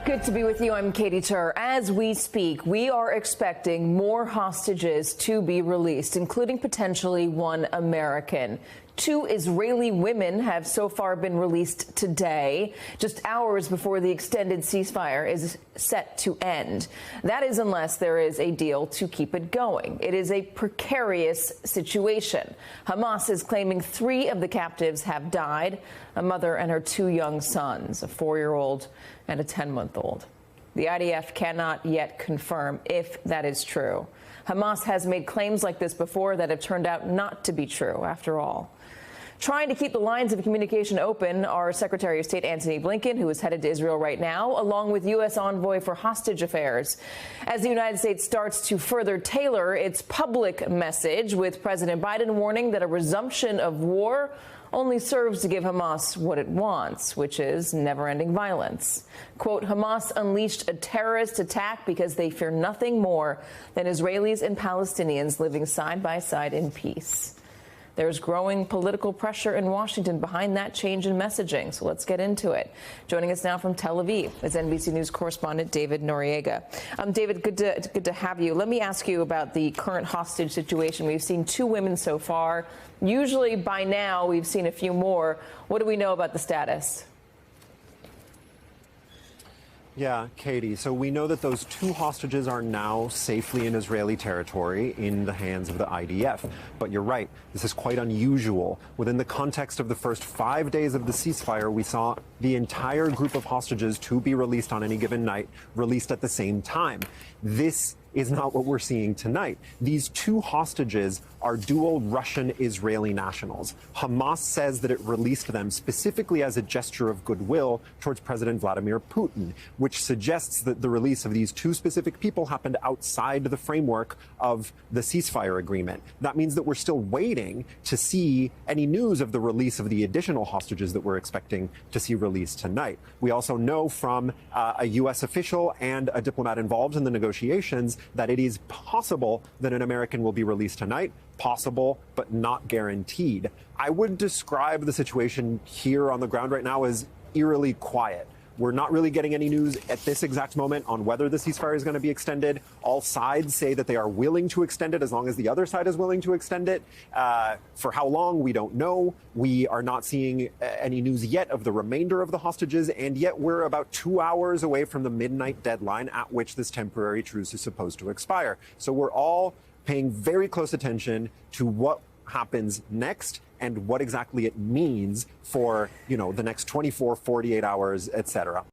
Good to be with you. I'm Katie Tur. As we speak, we are expecting more hostages to be released, including potentially one American. 2 Israeli women have so far been released today, just hours before the extended ceasefire is set to end. That is unless there is a deal to keep it going. It is a precarious situation. Hamas is claiming 3 of the captives have died, a mother and her 2 young sons, a 4-year-old and a 10-month-old. The IDF cannot yet confirm if that is true. Hamas has made claims like this before that have turned out not to be true, after all. Trying to keep the lines of communication open are Secretary of State Antony Blinken, who is headed to Israel right now, along with U.S. envoy for hostage affairs, as the United States starts to further tailor its public message, with President Biden warning that a resumption of war only serves to give Hamas what it wants, which is never-ending violence. Quote, Hamas unleashed a terrorist attack because they fear nothing more than Israelis and Palestinians living side by side in peace. There's growing political pressure in Washington behind that change in messaging, so let's get into it. Joining us now from Tel Aviv is NBC News correspondent David Noriega. David, good to have you. Let me ask you about the current hostage situation. We've seen 2 women so far. Usually by now we've seen a few more. What do we know about the status? Yeah, Katie. So we know that those 2 hostages are now safely in Israeli territory in the hands of the IDF. But you're right, this is quite unusual. Within the context of the first 5 days of the ceasefire, we saw the entire group of hostages to be released on any given night, released at the same time. This is not what we're seeing tonight. These 2 hostages are dual Russian-Israeli nationals. Hamas says that it released them specifically as a gesture of goodwill towards President Vladimir Putin, which suggests that the release of these 2 specific people happened outside the framework of the ceasefire agreement. That means that we're still waiting to see any news of the release of the additional hostages that we're expecting to see released tonight. We also know from a U.S. official and a diplomat involved in the negotiations that it is possible that an American will be released tonight. Possible, but not guaranteed. I would describe the situation here on the ground right now as eerily quiet. We're not really getting any news at this exact moment on whether the ceasefire is going to be extended. All sides say that they are willing to extend it as long as the other side is willing to extend it. For how long, we don't know. We are not seeing any news yet of the remainder of the hostages, and yet we're about 2 hours away from the midnight deadline at which this temporary truce is supposed to expire. So we're all paying very close attention to what happens next and what exactly it means for, the next 24, 48 hours, etc.